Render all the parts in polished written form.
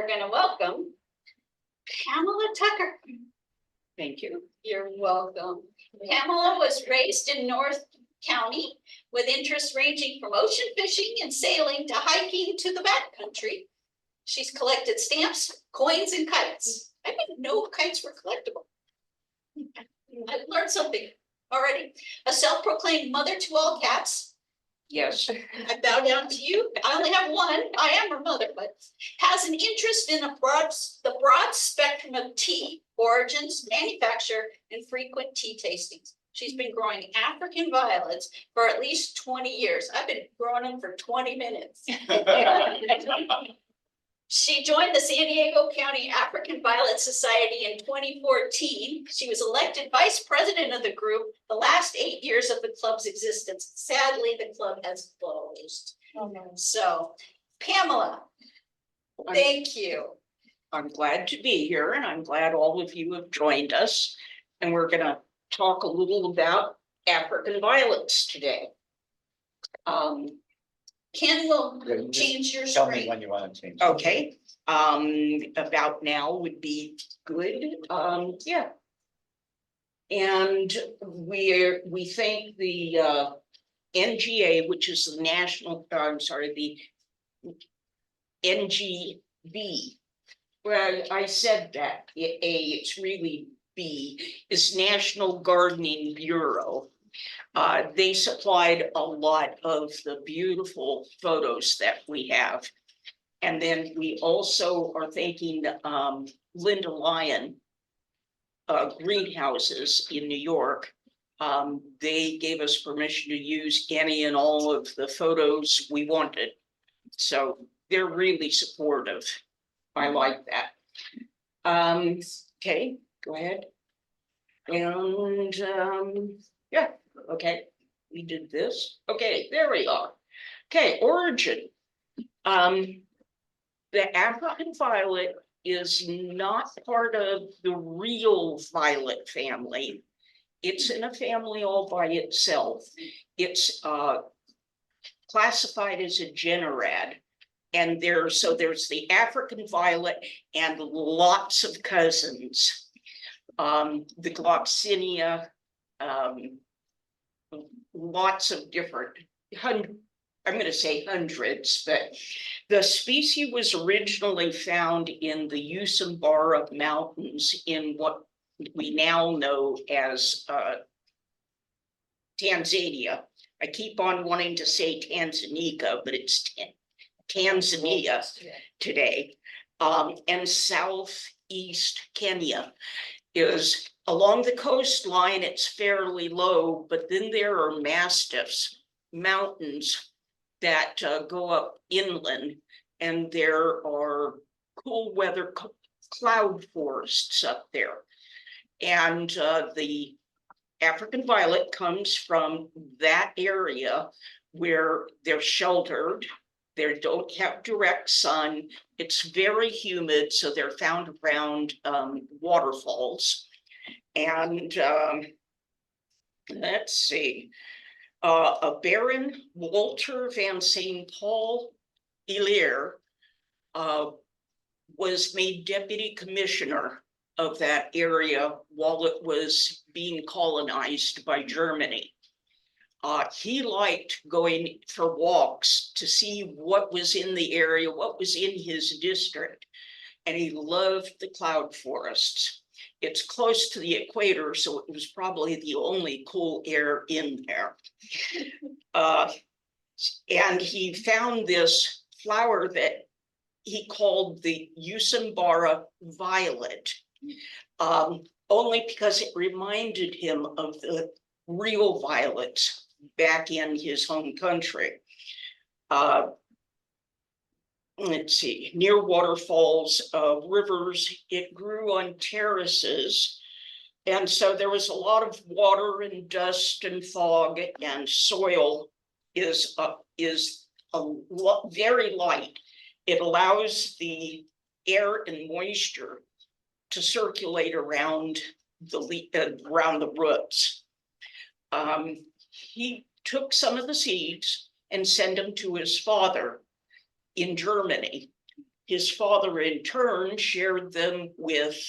we're going to welcome Pamela Tucker. Thank you. You're welcome. Pamela was raised in North County with interests ranging from ocean fishing and sailing to hiking to the backcountry. She's collected stamps, coins, and kites. I didn't know kites were collectible. I've learned something already. A self-proclaimed mother to all cats. Yes. I bow down to you. I only have one. I am her mother, but has an interest in the broad spectrum of tea, origins, manufacture, and frequent tea tastings. She's been growing African violets for at least 20 years. I've been growing them for 20 minutes. She joined the San Diego County African Violet Society in 2014. She was elected vice president of the group the last 8 years of the club's existence. Sadly, the club has closed. Oh, no. So, Pamela, thank you. I'm glad to be here, and I'm glad all of you have joined us. And we're going to talk a little about African violets today. Ken will change your Tell me screen. when you want to change. Okay, about now would be good. Yeah. And we thank the NGA, which is the national, the NGB. Well, I said that, it's really B, is National Gardening Bureau. They supplied a lot of the beautiful photos that we have. And then we also are thanking Lyndon Lyon Greenhouses in New York. They gave us permission to use any and all of the photos we wanted. So they're really supportive. I like that. Okay, go ahead. And yeah, okay, we did this. Okay, there we are. Okay, origin. The African violet is not part of the real violet family. It's in a family all by itself. It's classified as a generad. And there's the African violet and lots of cousins. The Gloxinia, lots of different, I'm going to say hundreds, but the species was originally found in the Optimara Mountains in what we now know as Tanzania. I keep on wanting to say Tanzania, but it's Tanzania today. And southeast Kenya is along the coastline. It's fairly low, but then there are mastiffs, mountains that go up inland, and there are cool weather cloud forests up there. And the African violet comes from that area where they're sheltered. They don't have direct sun. It's very humid, so they're found around waterfalls. And let's see, a Baron Walter van St. Paul Hilaire was made deputy commissioner of that area while it was being colonized by Germany. He liked going for walks to see what was in the area, what was in his district, and he loved the cloud forests. It's close to the equator, so it was probably the only cool air in there. And he found this flower that he called the Optimara violet, only because it reminded him of the real violets back in his home country. Let's see, near waterfalls, rivers, it grew on terraces. And so there was a lot of water and dust and fog, and soil is very light. It allows the air and moisture to circulate around the roots. He took some of the seeds and sent them to his father in Germany. his father in turn shared them with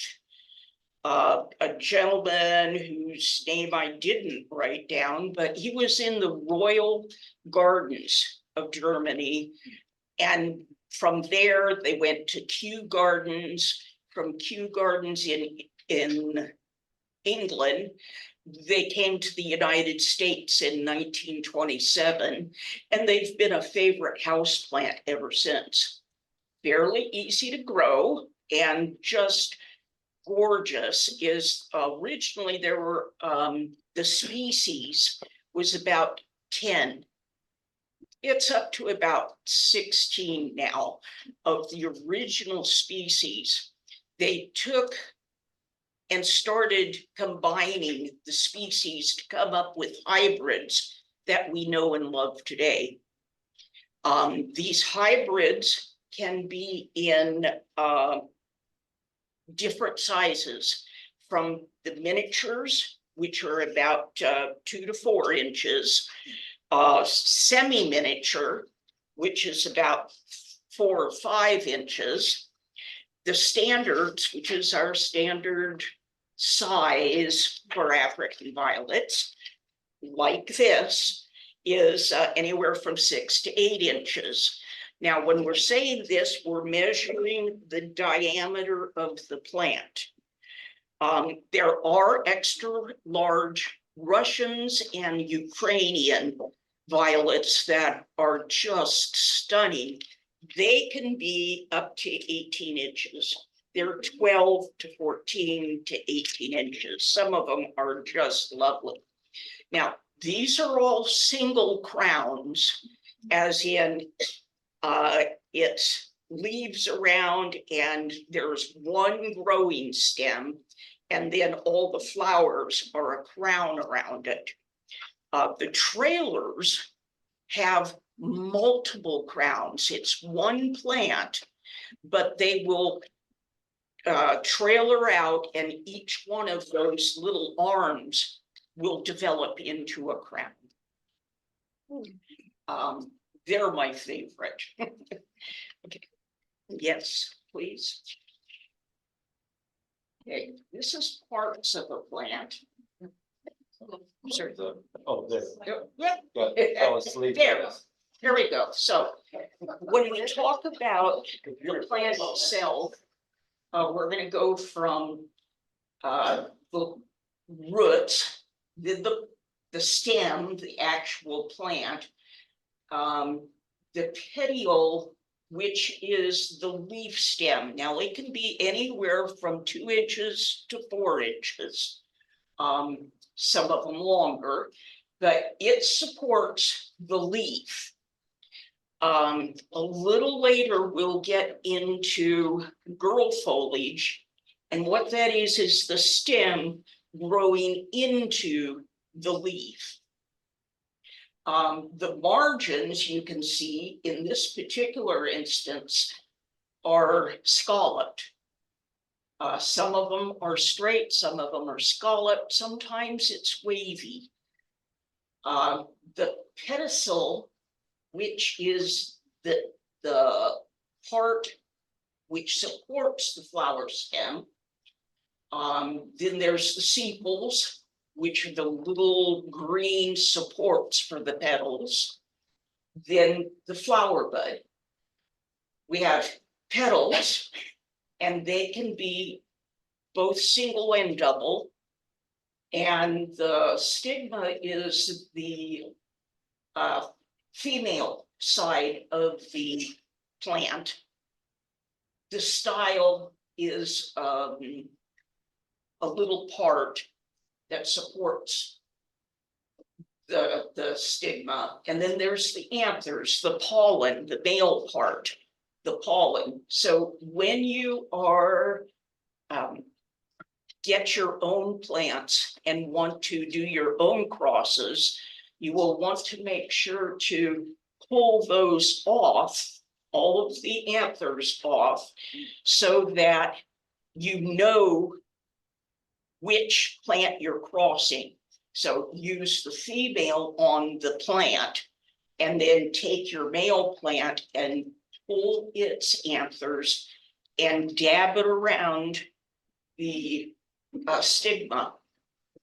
a gentleman whose name I didn't write down, but he was in the royal gardens of Germany. And from there, they went to Kew Gardens. From Kew Gardens in England, they came to the United States in 1927, and they've been a favorite houseplant ever since. Fairly easy to grow and just gorgeous. Is originally there were the species was about 10. It's up to about 16 now of the original species. They took and started combining the species to come up with hybrids that we know and love today. These hybrids can be in different sizes, from the miniatures, which are about 2 to 4 inches, semi-miniature, which is about 4 or 5 inches, the standards, which is our standard size for African violets, like this, is anywhere from 6 to 8 inches. Now, when we're saying this, we're measuring the diameter of the plant. There are extra large Russians and Ukrainian violets that are just stunning. They can be up to 18 inches. They're 12 to 14 to 18 inches. Some of them are just lovely. Now, these are all single crowns, as in it's leaves around and there's one growing stem, and then all the flowers are a crown around it. The trailers have multiple crowns. It's one plant, but they will trailer out, and each one of those little arms will develop into a crown. They're my favorite. Okay. Yes, please. Okay, this is parts of a plant. Sorry. Oh, there. Yeah. Oh, it's leaf. There we go. So when we talk about the plant itself, we're going to go from the roots, the stem, the actual plant, the petiole, which is the leaf stem. Now it can be anywhere from 2 inches to 4 inches, some of them longer, but it supports the leaf. A little later, we'll get into girl foliage, and what that is the stem growing into the leaf. The margins, you can see in this particular instance, are scalloped. Some of them are straight, some of them are scalloped, sometimes it's wavy. The pedicel, which is the part which supports the flower stem. Then there's the sepals, which are the little green supports for the petals. Then the flower bud. We have petals, and they can be both single and double. And the stigma is the female side of the plant. The style is a little part that supports the stigma. And then there's the anthers, the pollen, the male part, the pollen. So when you are get your own plants and want to do your own crosses, you will want to make sure to pull those off, all of the anthers off, so that you know which plant you're crossing. So use the female on the plant and then take your male plant and pull its anthers and dab it around the stigma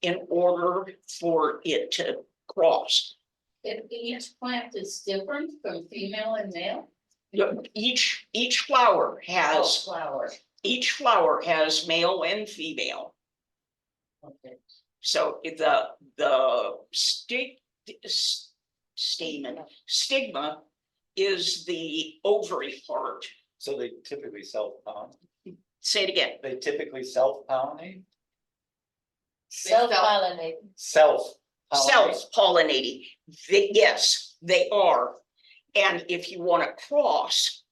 in order for it to cross. If each plant is different from female and male? Each flower has, Flower. each flower has male and female. Okay. So the stigma is the ovary part. So they typically self-pollinate. Say it again. They typically self-pollinate? Self-pollinate. Self-pollinating. Yes, they are. And if you want to cross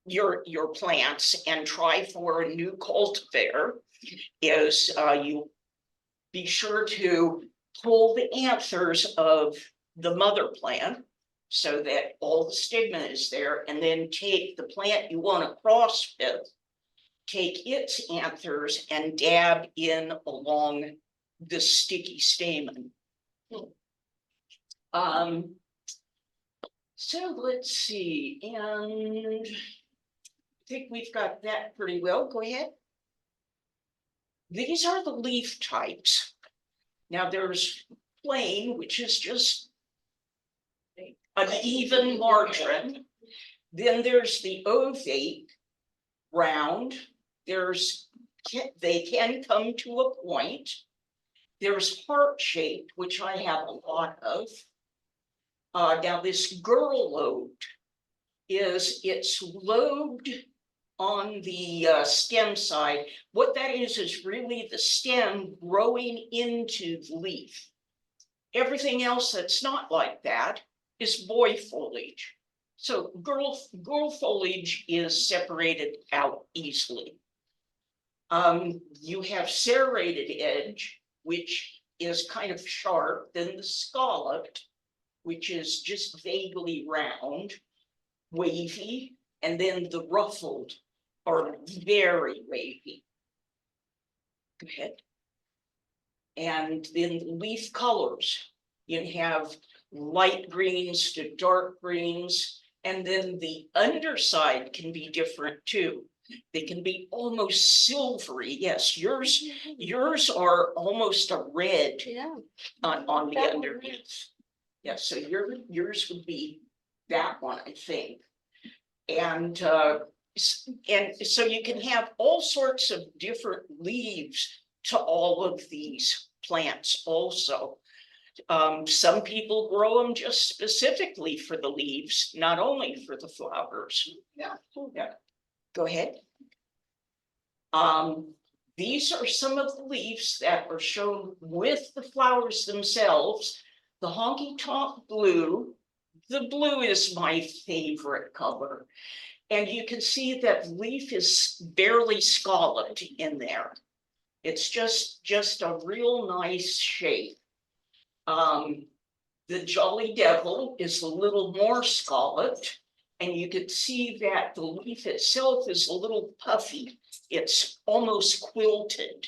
your plants and try for a new cultivar, is you be sure to pull the anthers of the mother plant so that all the stigma is there, and then take the plant you want to cross with, take its anthers and dab in along the sticky stamen. So let's see, and I think we've got that pretty well. Go ahead. These are the leaf types. Now there's plain, which is just an even margin. Then there's the ovate, round. They can come to a point. There's heart-shaped, which I have a lot of. Now this girl lobed it's lobed on the stem side. What that is really the stem growing into the leaf. Everything else that's not like that is boy foliage. So girl foliage is separated out easily. You have serrated edge, which is kind of sharp, then the scalloped, which is just vaguely round, wavy, and then the ruffled are very wavy. Go ahead. And then the leaf colors, you have light greens to dark greens, and then the underside can be different too. They can be almost silvery. Yes, yours are almost a red on the underneath. Yes, so yours would be that one, I think. And so you can have all sorts of different leaves to all of these plants also. Some people grow them just specifically for the leaves, not only for the flowers. Yeah. Go ahead. These are some of the leaves that are shown with the flowers themselves. The honky-tonk blue. The blue is my favorite color. And you can see that the leaf is barely scalloped in there. It's just a real nice shape. The Jolly Devil is a little more scalloped, and you can see that the leaf itself is a little puffy. It's almost quilted.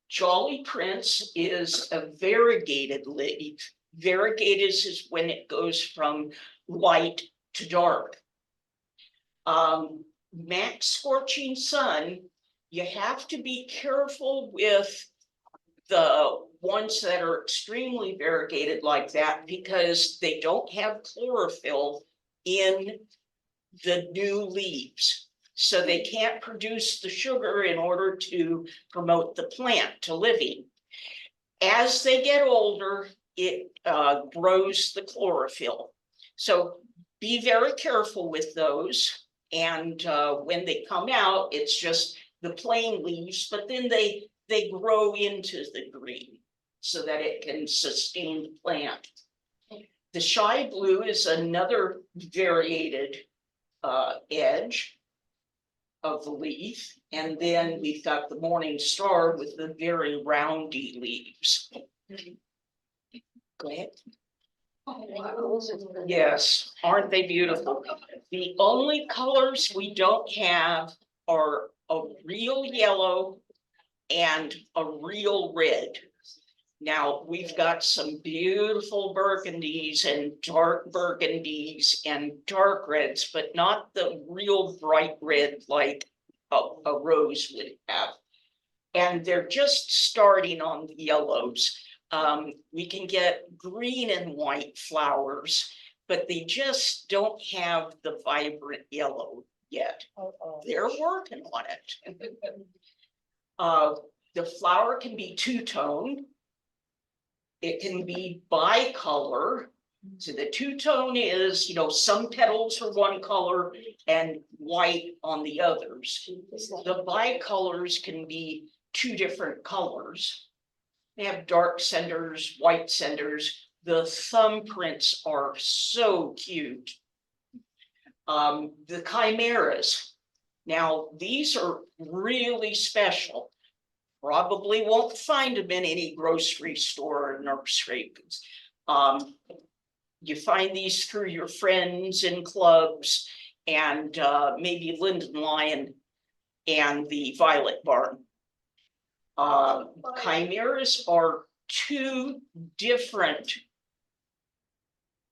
Jolly Prince is a variegated leaf. Variegated is when it goes from light to dark. Max Scorching Sun, you have to be careful with the ones that are extremely variegated like that, because they don't have chlorophyll in the new leaves. So they can't produce the sugar in order to promote the plant to living. As they get older, it grows the chlorophyll. So be very careful with those. And when they come out, it's just the plain leaves, but then they grow into the green so that it can sustain the plant. The shy blue is another variated edge of the leaf. And then we've got the morning star with the very roundy leaves. Go ahead. Yes, aren't they beautiful? The only colors we don't have are a real yellow and a real red. Now, we've got some beautiful burgundies and dark burgundies and dark reds, but not the real bright red like a rose would have. And they're just starting on the yellows. We can get green and white flowers, but they just don't have the vibrant yellow yet. They're working on it. The flower can be two-tone. It can be bicolor. So the two-tone is, some petals are one color and white on the others. The bicolors can be two different colors. They have dark centers, white centers. The thumbprints are so cute. The chimeras. Now, these are really special. Probably won't find them in any grocery store or nursery. You find these through your friends and clubs and maybe Lyndon Lyon and the Violet Barn. Chimeras are two different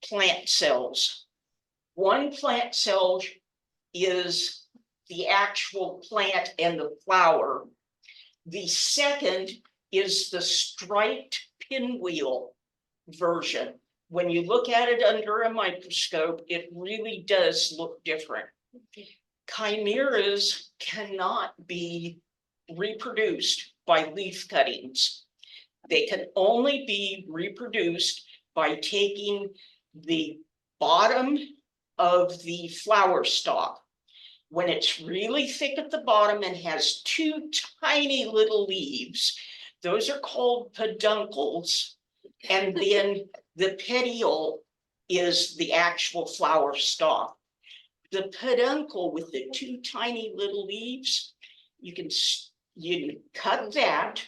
plant cells. One plant cell is the actual plant and the flower. The second is the striped pinwheel version. When you look at it under a microscope, it really does look different. Chimeras cannot be reproduced by leaf cuttings. They can only be reproduced by taking the bottom of the flower stalk. When it's really thick at the bottom and has two tiny little leaves, those are called peduncles. And then the petiole is the actual flower stalk. The peduncle with the two tiny little leaves, you can cut that,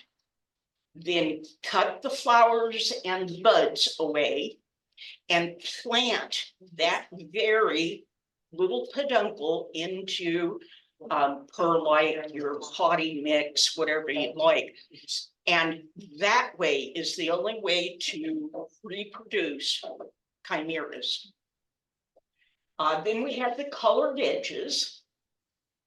then cut the flowers and buds away and plant that very little peduncle into perlite, your potting mix, whatever you'd like. And that way is the only way to reproduce chimeras. Then we have the colored edges.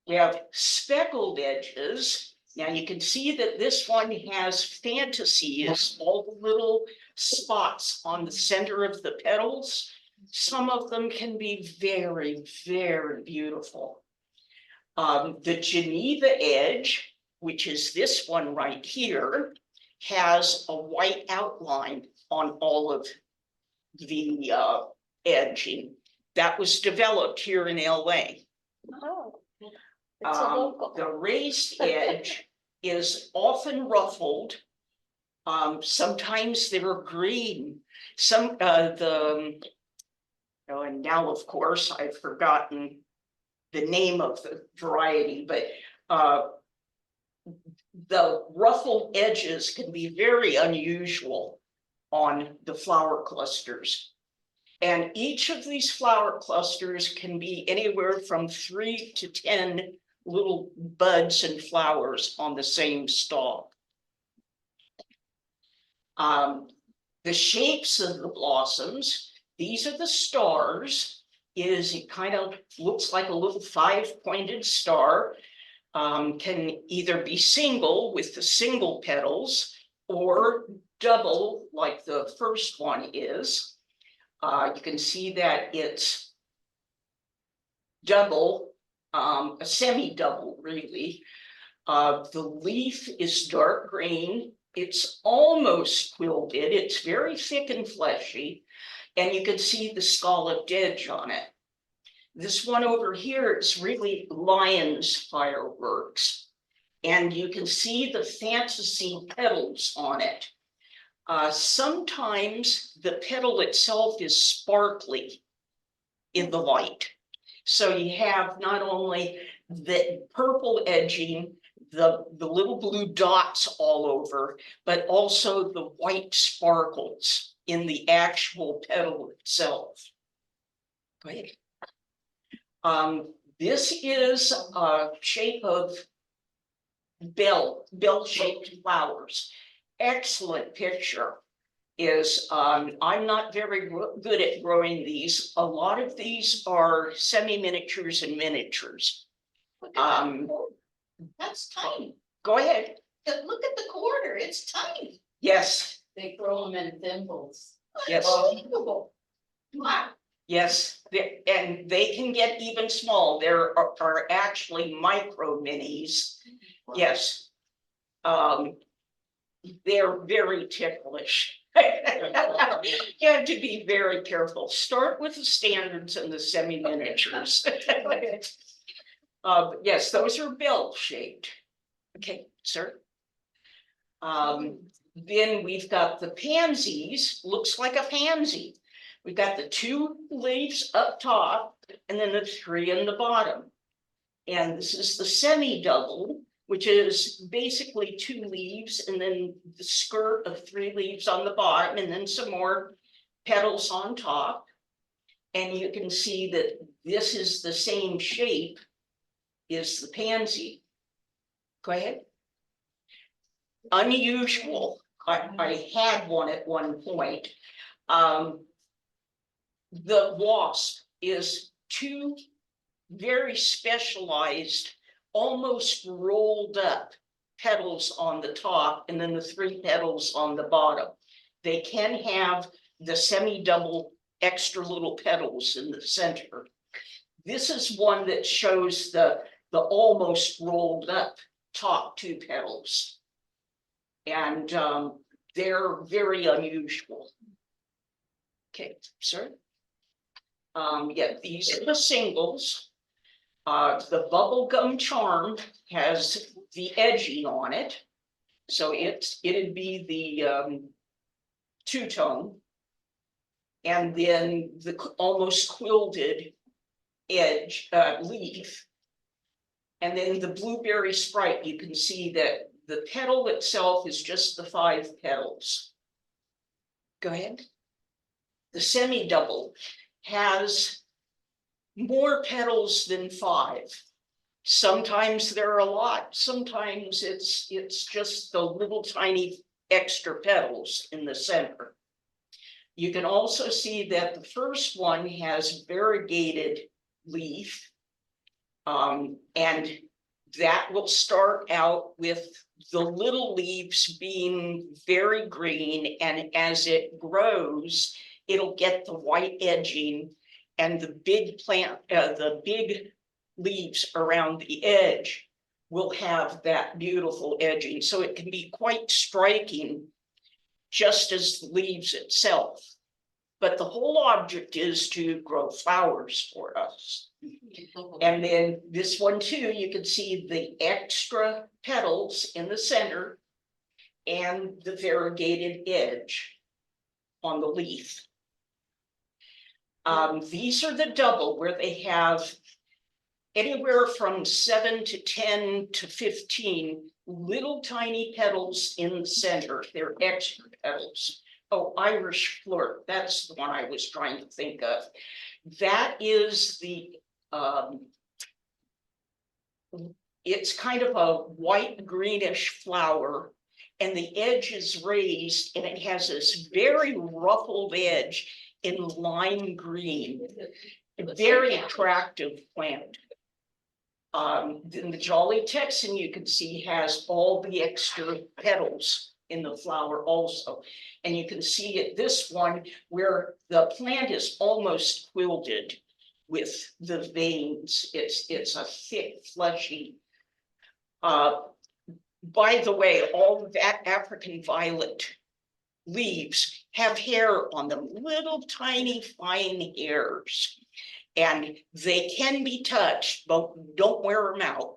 We have speckled edges. Now you can see that this one has fantasies, all the little spots on the center of the petals. Some of them can be very, very beautiful. The Geneva edge, which is this one right here, has a white outline on all of the edging. That was developed here in LA. Oh, it's a local. The raised edge is often ruffled. Sometimes they're green. And now, of course, I've forgotten the name of the variety, but the ruffled edges can be very unusual on the flower clusters. And each of these flower clusters can be anywhere from 3 to 10 little buds and flowers on the same stalk. The shapes of the blossoms, these are the stars. It kind of looks like a little 5-pointed star. Can either be single with the single petals or double like the first one is. You can see that it's double, a semi-double really. The leaf is dark green. It's almost quilted. It's very thick and fleshy. And you can see the scalloped edge on it. This one over here is really lion's fireworks. And you can see the fantasy petals on it. Sometimes the petal itself is sparkly in the light. So you have not only the purple edging, the little blue dots all over, but also the white sparkles in the actual petal itself. Right. This is a shape of bell-shaped flowers. excellent picture is, I'm not very good at growing these. A lot of these are semi-miniatures and miniatures. Look at that Um, quarter. That's tiny. Go ahead. Look at the quarter, it's tiny. Yes, They grow them in thimbles. yes, Unbelievable. Wow. yes. And they can get even small. There are actually micro minis. Yes. They're very ticklish. You have to be very careful. Start with the standards and the semi-miniatures. Yes, those are bell shaped. Okay, sir. Then we've got the pansies, looks like a pansy. We've got the 2 leaves up top and then the 3 in the bottom. And this is the semi-double, which is basically 2 leaves and then the skirt of 3 leaves on the bottom and then some more petals on top. And you can see that this is the same shape as the pansy. Go ahead. Unusual. I had one at one point. The wasp is 2 very specialized, almost rolled up petals on the top and then the 3 petals on the bottom. They can have the semi-double extra little petals in the center. This is one that shows the almost rolled up top 2 petals. And they're very unusual. Okay, sir. Yeah, these are the singles. The bubblegum charm has the edging on it. So it'd be the 2-tone. And then the almost quilted edge leaf. And then the blueberry sprite, you can see that the petal itself is just the 5 petals. Go ahead. The semi-double has more petals than 5. Sometimes there are a lot, sometimes it's just the little tiny extra petals in the center. You can also see that the first one has variegated leaf. And that will start out with the little leaves being very green, and as it grows, it'll get the white edging, and the big plant, the big leaves around the edge will have that beautiful edging. So it can be quite striking, just as the leaves itself. But the whole object is to grow flowers for us. And then this one too, you can see the extra petals in the center and the variegated edge on the leaf. These are the double, where they have anywhere from 7 to 10 to 15 little tiny petals in the center. They're extra petals. Oh, Irish flirt, that's the one I was trying to think of. That is the, it's kind of a white greenish flower, and the edge is raised, and it has this very ruffled edge in lime green. A very attractive plant. Then the Jolly Texan, you can see, has all the extra petals in the flower also. And you can see it, this one, where the plant is almost quilted with the veins. It's a thick, fleshy. By the way, all of that African violet leaves have hair on them, little tiny fine hairs. And they can be touched, but don't wear them out.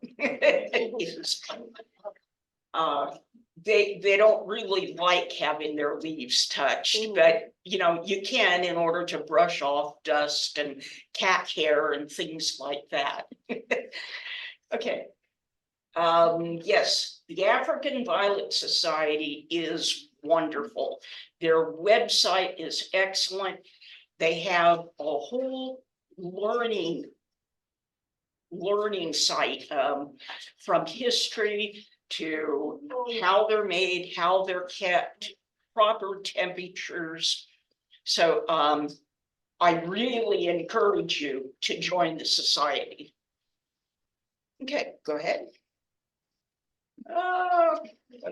They don't really like having their leaves touched, but you know, you can in order to brush off dust and cat hair and things like that. Okay. Yes, the African Violet Society is wonderful. Their website is excellent. They have a whole learning site, from history to how they're made, how they're kept, proper temperatures. So I really encourage you to join the society. Okay, go ahead.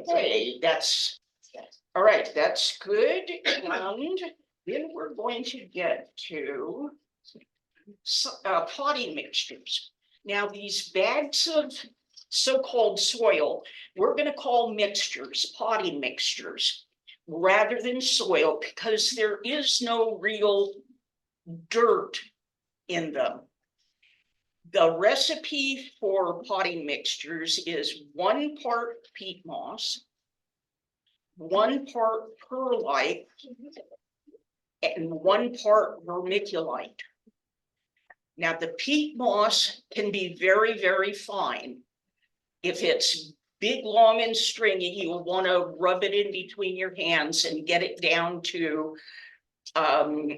Okay, all right, that's good. And then we're going to get to potting mixtures. Now, these bags of so-called soil, we're going to call mixtures, potting mixtures, rather than soil, because there is no real dirt in them. The recipe for potting mixtures is 1 part peat moss, 1 part perlite, and 1 part vermiculite. Now, the peat moss can be very, very fine. If it's big, long, and stringy, you'll want to rub it in between your hands and get it down to a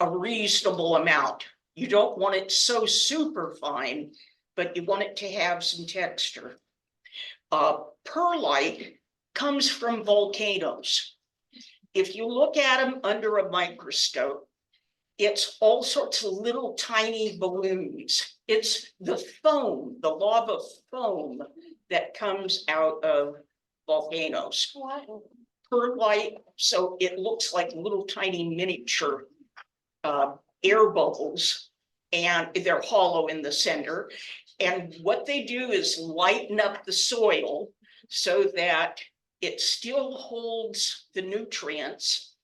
reasonable amount. You don't want it so super fine, but you want it to have some texture. Perlite comes from volcanoes. If you look at them under a microscope, it's all sorts of little tiny balloons. It's the foam, the lava foam that comes out of volcanoes. Perlite, so it looks like little tiny miniature air bubbles, and they're hollow in the center. And what they do is lighten up the soil so that it still holds the nutrients,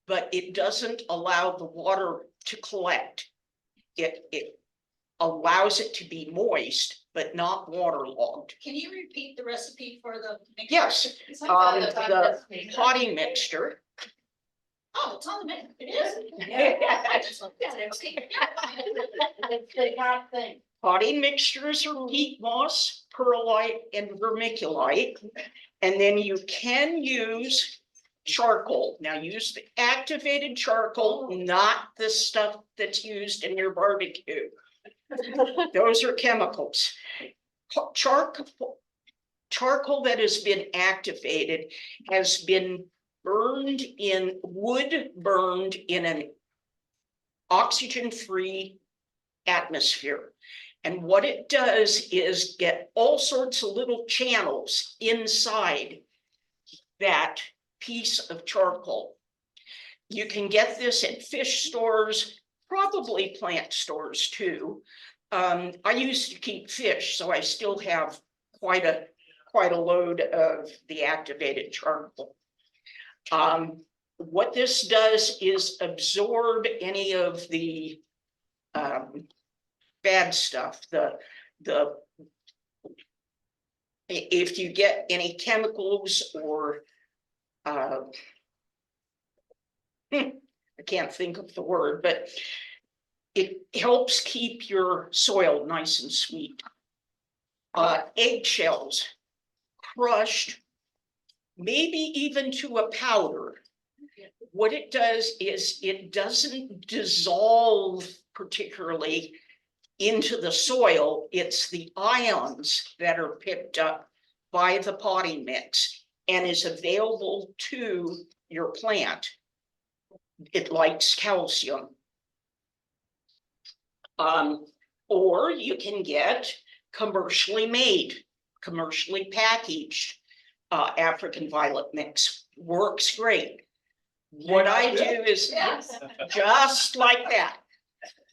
but it doesn't allow the water to collect. It allows it to be moist, but not waterlogged. Can you repeat the recipe for the? mixture? Yes, the potting mixture. Oh, it's on the menu. It is. Okay. Potting mixtures are peat moss, perlite, and vermiculite. And then you can use charcoal. Now use the activated charcoal, not the stuff that's used in your barbecue. Those are chemicals. Charcoal that has been activated has been burned in an oxygen-free atmosphere. And what it does is get all sorts of little channels inside that piece of charcoal. You can get this at fish stores, probably plant stores too. I used to keep fish, so I still have quite a load of the activated charcoal. What this does is absorb any of the bad stuff, if you get any chemicals or I can't think of the word, but it helps keep your soil nice and sweet. Eggshells crushed, maybe even to a powder. What it does is it doesn't dissolve particularly into the soil. It's the ions that are picked up by the potting mix and is available to your plant. It likes calcium. Or you can get commercially made, commercially packaged African violet mix. Works great. What I do is just like that.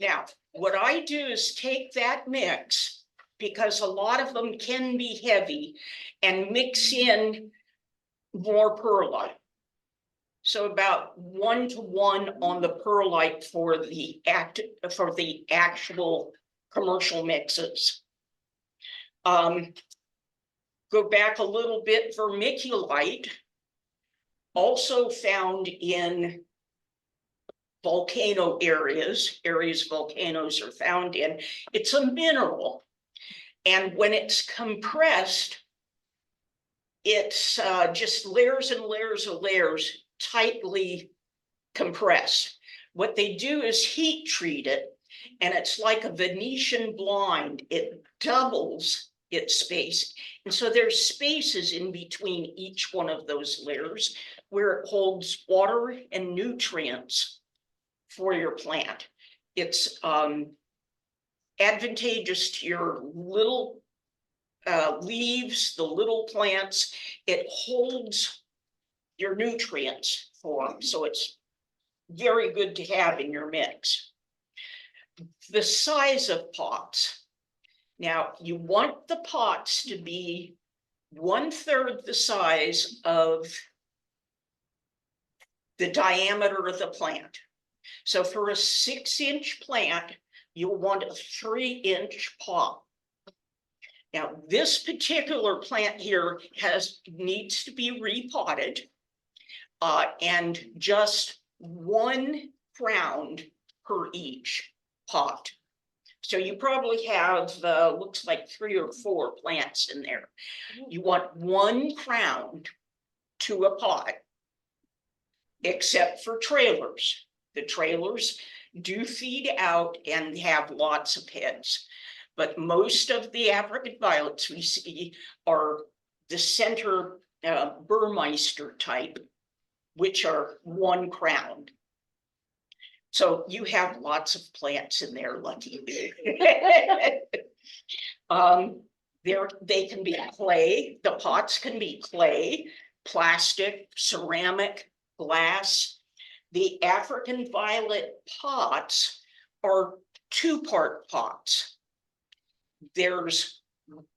Now, what I do is take that mix, because a lot of them can be heavy, and mix in more perlite. So about 1-to-1 on the perlite for the actual commercial mixes. Go back a little bit, vermiculite, also found in volcano areas volcanoes are found in. It's a mineral, and when it's compressed, it's just layers and layers of layers, tightly compressed. What they do is heat treat it, and it's like a Venetian blind. It doubles its space. And so there's spaces in between each one of those layers where it holds water and nutrients for your plant. It's advantageous to your little leaves, the little plants. It holds your nutrients for them, so it's very good to have in your mix. The size of pots. Now, you want the pots to be 1/3 the size of the diameter of the plant. So for a 6-inch plant, you'll want a 3-inch pot. Now, this particular plant here needs to be repotted, and just 1 crown per each pot. So you probably have, looks like 3 or 4 plants in there. You want 1 crown to a pot, except for trailers. The trailers do feed out and have lots of heads, but most of the African violets we see are the center Burmeister type, which are 1 crown. So you have lots of plants in there, lucky you. They can be clay. The pots can be clay, plastic, ceramic, glass. The African violet pots are 2-part pots. There's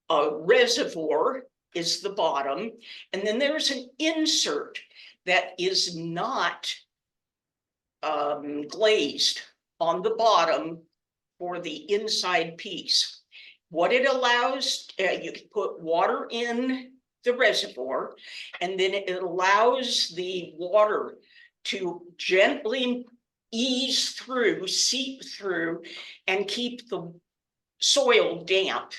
a reservoir is the bottom, and then there's an insert that is not glazed on the bottom for the inside piece. What it allows, you can put water in the reservoir, and then it allows the water to gently ease through, seep through, and keep the soil damp.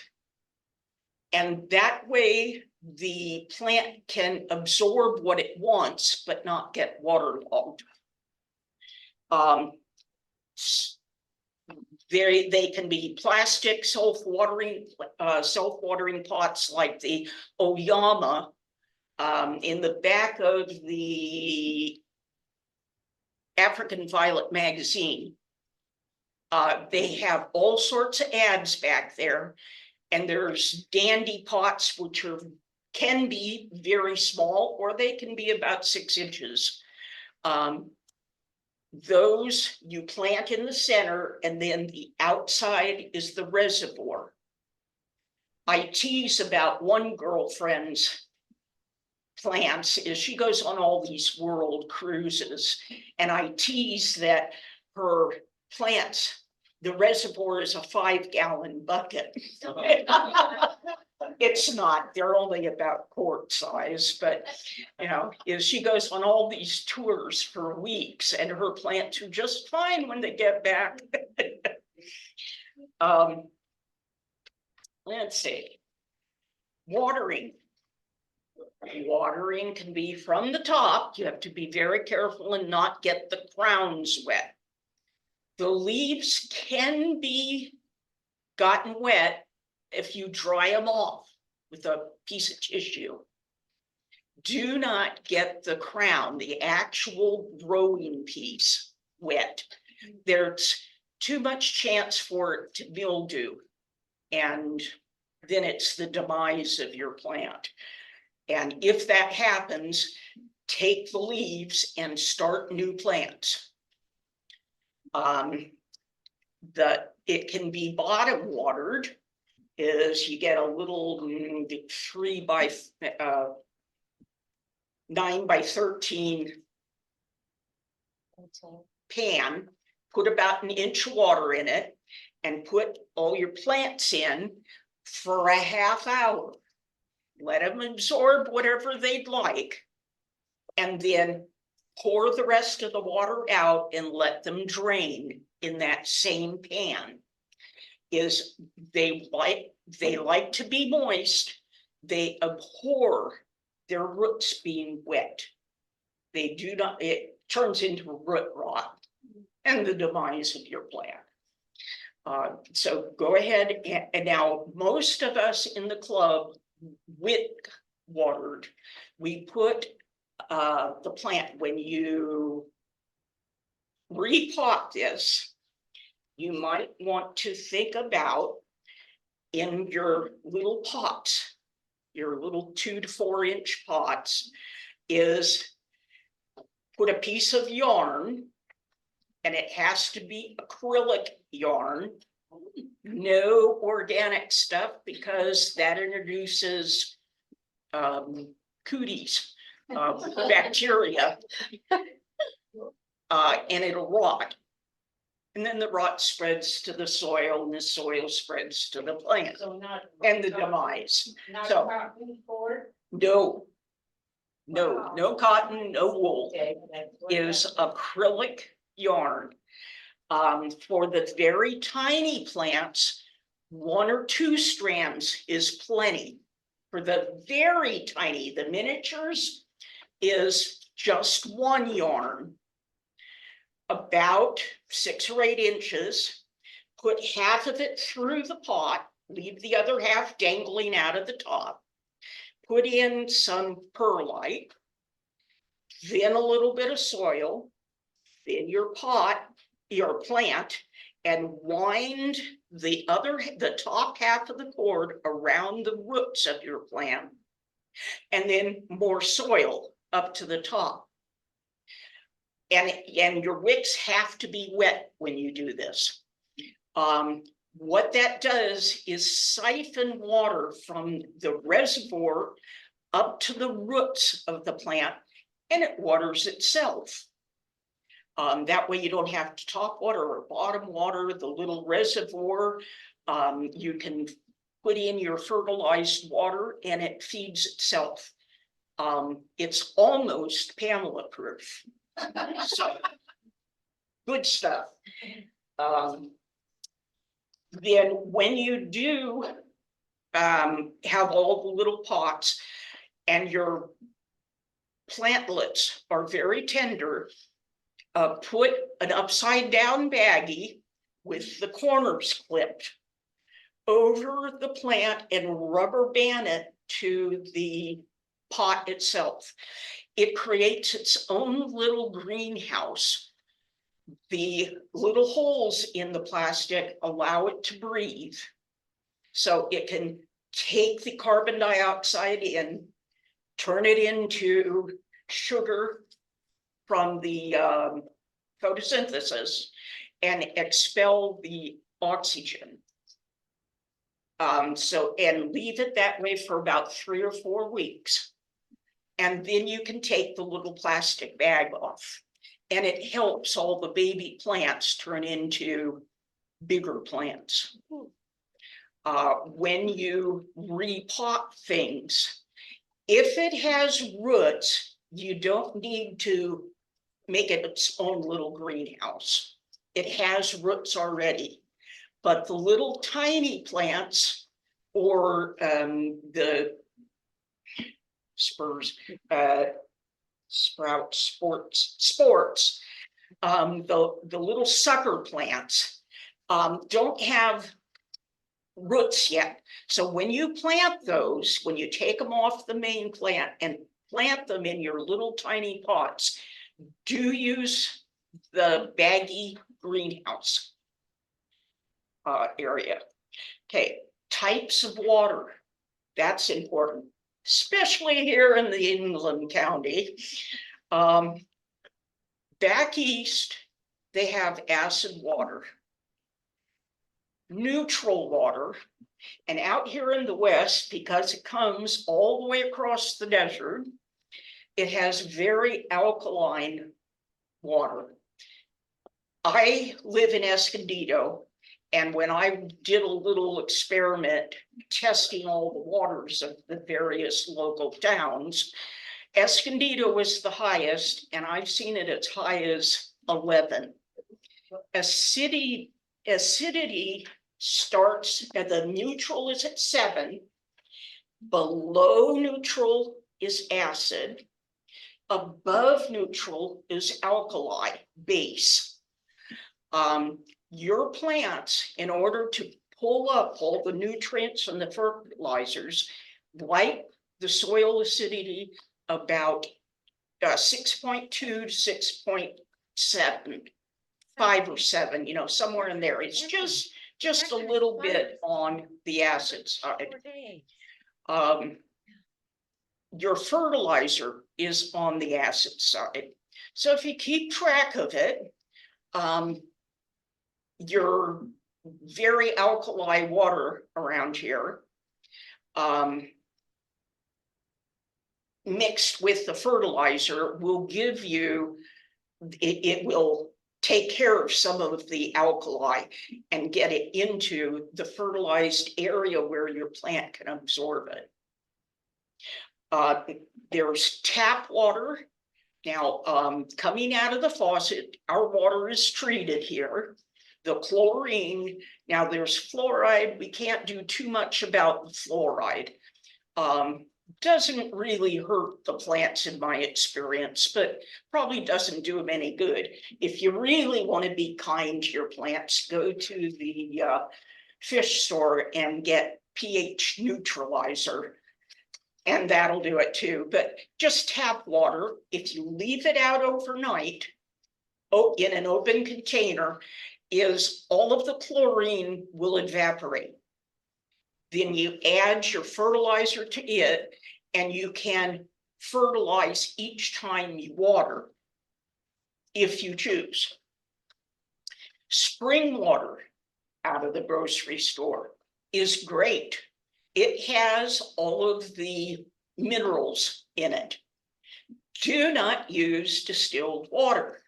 And that way the plant can absorb what it wants, but not get waterlogged. They can be plastic self-watering pots like the Oyama. In the back of the African Violet magazine, they have all sorts of ads back there, and there's dandy pots which can be very small, or they can be about 6 inches. Those you plant in the center, and then the outside is the reservoir. I tease about one girlfriend's plants is she goes on all these world cruises, and I tease that her plants, the reservoir is a 5-gallon bucket. It's not, they're only about quart size, but she goes on all these tours for weeks, and her plants are just fine when they get back. Let's see. Watering. Watering can be from the top. You have to be very careful and not get the crowns wet. The leaves can be gotten wet if you dry them off with a piece of tissue. Do not get the crown, the actual growing piece, wet. There's too much chance for it to mildew, and then it's the demise of your plant. And if that happens, take the leaves and start new plants. It can be bottom watered, is you get a little 9 by 13 pan, put about 1 inch of water in it, and put all your plants in for a half hour. Let them absorb whatever they'd like, and then pour the rest of the water out and let them drain in that same pan. They like to be moist. They abhor their roots being wet. They do not, it turns into root rot and the demise of your plant. So go ahead and now most of us in the club wick watered. We put the plant, when you repot this, you might want to think about in your little pots, your little 2 to 4 inch pots, is put a piece of yarn, and it has to be acrylic yarn, no organic stuff, because that introduces cooties, bacteria, and it'll rot. And then the rot spreads to the soil, and the soil spreads to the plant So not. and the demise. Not So- cotton cord? No, Wow. no cotton, no wool. Okay, that's what Is acrylic yarn. For the very tiny plants, 1 or 2 strands is plenty. For the very tiny, the miniatures, is just 1 yarn. About 6 or 8 inches, put half of it through the pot, leave the other half dangling out of the top. Put in some perlite, then a little bit of soil, then your pot, your plant, and wind the top half of the cord around the roots of your plant, and then more soil up to the top. And your wicks have to be wet when you do this. What that does is siphon water from the reservoir up to the roots of the plant, and it waters itself. That way you don't have to top water or bottom water the little reservoir. You can put in your fertilized water and it feeds itself. It's almost Pamela proof. So, good stuff. Then when you do have all the little pots and your plantlets are very tender, put an upside down baggie with the corners clipped over the plant and rubber band it to the pot itself. It creates its own little greenhouse. The little holes in the plastic allow it to breathe. So it can take the carbon dioxide in, turn it into sugar from the photosynthesis, and expel the oxygen. And leave it that way for about 3 or 4 weeks. And then you can take the little plastic bag off. And it helps all the baby plants turn into bigger plants. When you repot things, if it has roots, you don't need to make it its own little greenhouse. It has roots already. But the little tiny plants, or the spurs, sports, the little sucker plants don't have roots yet. So when you plant those, when you take them off the main plant and plant them in your little tiny pots, do use the baggy greenhouse area. Okay, types of water, that's important, especially here in the England County. Back east, they have acid water, neutral water, and out here in the west, because it comes all the way across the desert, it has very alkaline water. I live in Escondido, and when I did a little experiment testing all the waters of the various local towns, Escondido was the highest, and I've seen it as high as 11. Acidity starts at the neutral is at 7. Below neutral is acid. Above neutral is alkali, base. your plants, in order to pull up all the nutrients and the fertilizers, like the soil acidity about 6.2 to 6.7, 5 or 7, you know, somewhere in there. It's just a little bit on the acid side. Your fertilizer is on the acid side. So if you keep track of it, your very alkali water around here, mixed with the fertilizer will give you, it will take care of some of the alkali and get it into the fertilized area where your plant can absorb it. There's tap water. Now, coming out of the faucet, our water is treated here. The chlorine, now there's fluoride. We can't do too much about the fluoride. Doesn't really hurt the plants in my experience, but probably doesn't do them any good. If you really want to be kind to your plants, go to the fish store and get pH neutralizer, and that'll do it too. But just tap water, if you leave it out overnight in an open container, is all of the chlorine will evaporate. Then you add your fertilizer to it, and you can fertilize each time you water, if you choose. Spring water out of the grocery store is great. It has all of the minerals in it. Do not use distilled water.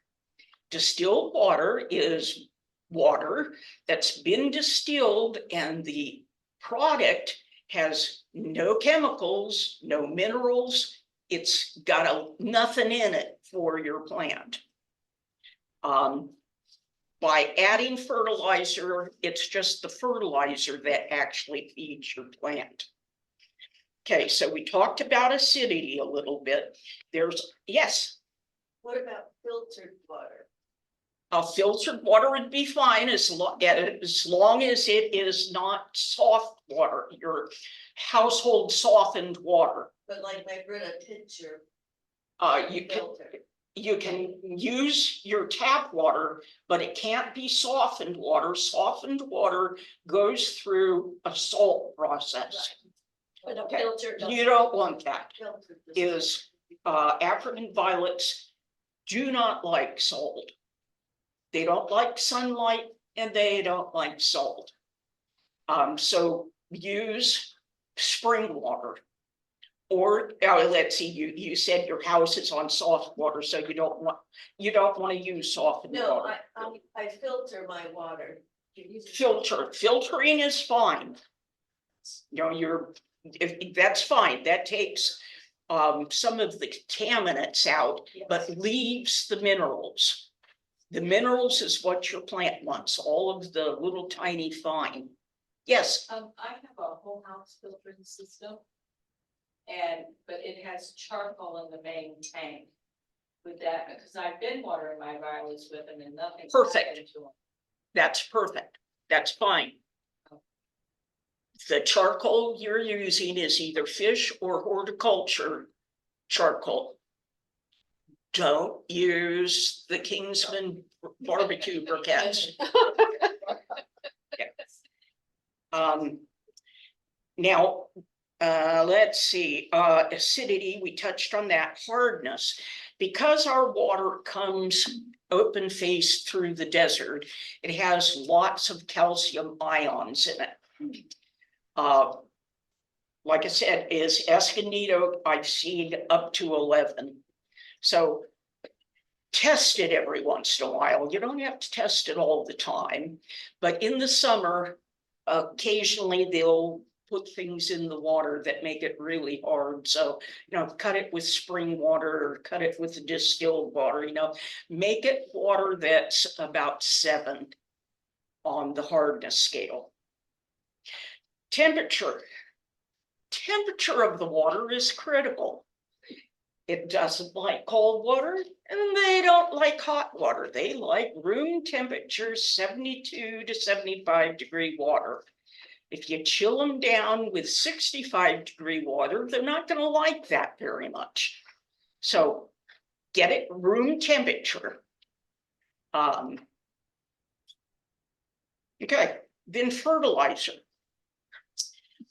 Distilled water is water that's been distilled, and the product has no chemicals, no minerals. It's got nothing in it for your plant. By adding fertilizer, it's just the fertilizer that actually feeds your plant. Okay, so we talked about acidity a little bit. Yes. What about filtered water? Filtered water would be fine as long as it is not soft water, your household softened water. But like my Brita pitcher. You can use your tap water, but it can't be softened water. Softened water goes through a salt process. But a Okay. filter. You don't want that. Filtered Is African violets do not like salt. They don't like sunlight, and they don't like salt. So use spring water. Or let's see, you said your house is on soft water, so you don't want to use softened No, water. I filter my water. Filtering is fine. You know, that's fine. That takes some of the contaminants out, but leaves the minerals. The minerals is what your plant wants, all of the little tiny fine. Yes. I have a whole house filtering system. But it has charcoal in the main tank with that, because I've been watering my violets with them and nothing. Perfect. That's perfect. That's fine. The charcoal you're using is either fish or horticulture charcoal. Don't use the Kingsman barbecue briquettes. Now, let's see, acidity, we touched on that. Hardness, because our water comes open faced through the desert, it has lots of calcium ions in it. Like I said, is Escondido, I've seen up to 11. So test it every once in a while. You don't have to test it all the time, but in the summer, occasionally they'll put things in the water that make it really hard. So, you know, cut it with spring water or cut it with distilled water, you know, make it water that's about 7 on the hardness scale. Temperature of the water is critical. It doesn't like cold water and they don't like hot water. They like room temperature, 72 to 75-degree water. If you chill them down with 65-degree water, they're not going to like that very much. So get it room temperature. Okay, then fertilizer.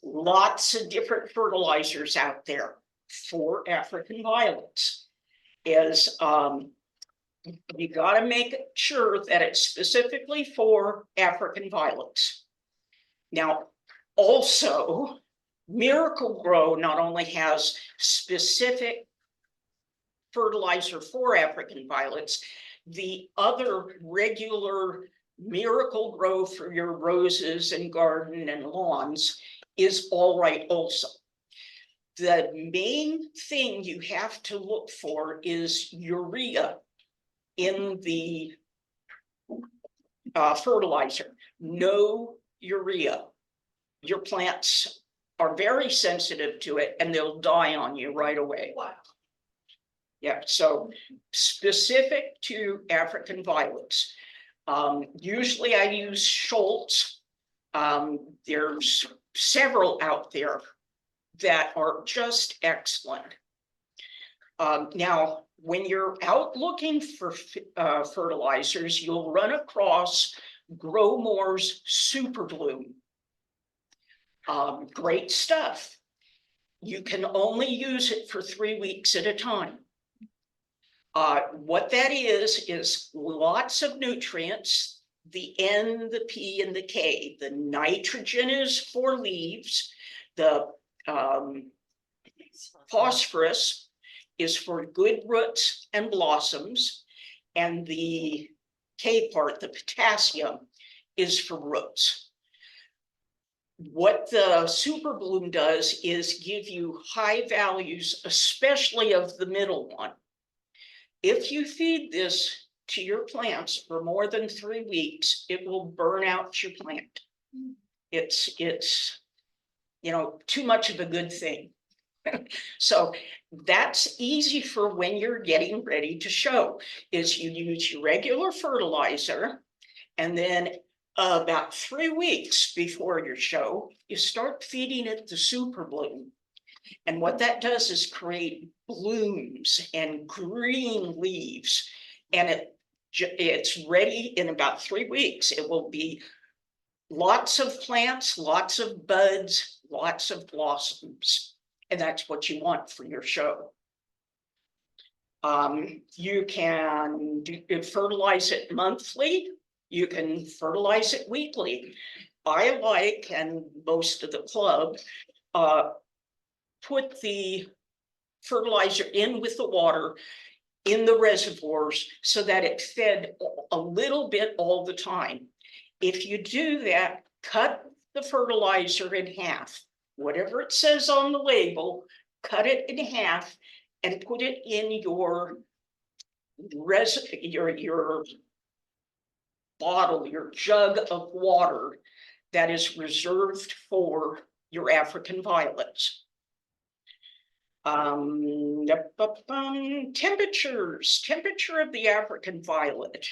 Lots of different fertilizers out there for African violets. Is you got to make sure that it's specifically for African violets. Now, also, Miracle-Gro not only has specific fertilizer for African violets, the other regular Miracle-Gro for your roses and garden and lawns is all right also. The main thing you have to look for is urea in the fertilizer. No urea. Your plants are very sensitive to it and they'll die on you right away. Wow. Yeah, so specific to African violets. Usually I use Schultz. There's several out there that are just excellent. Now, when you're out looking for fertilizers, you'll run across Growmore's Super Bloom. Great stuff. You can only use it for 3 weeks at a time. What that is lots of nutrients, the N, the P, and the K. The nitrogen is for leaves. The phosphorus is for good roots and blossoms. And the K part, the potassium, is for roots. What the Super Bloom does is give you high values, especially of the middle one. If you feed this to your plants for more than 3 weeks, it will burn out your plant. It's you know, too much of a good thing. So that's easy for when you're getting ready to show, is you use your regular fertilizer, and then about 3 weeks before your show, you start feeding it the Super Bloom. And what that does is create blooms and green leaves. And it's ready in about 3 weeks. It will be lots of plants, lots of buds, lots of blossoms. And that's what you want for your show. You can fertilize it monthly. You can fertilize it weekly. I like, and most of the club, put the fertilizer in with the water in the reservoirs so that it fed a little bit all the time. If you do that, cut the fertilizer in half. Whatever it says on the label, cut it in half and put it in your bottle, your jug of water that is reserved for your African violets. Temperature of the African violet.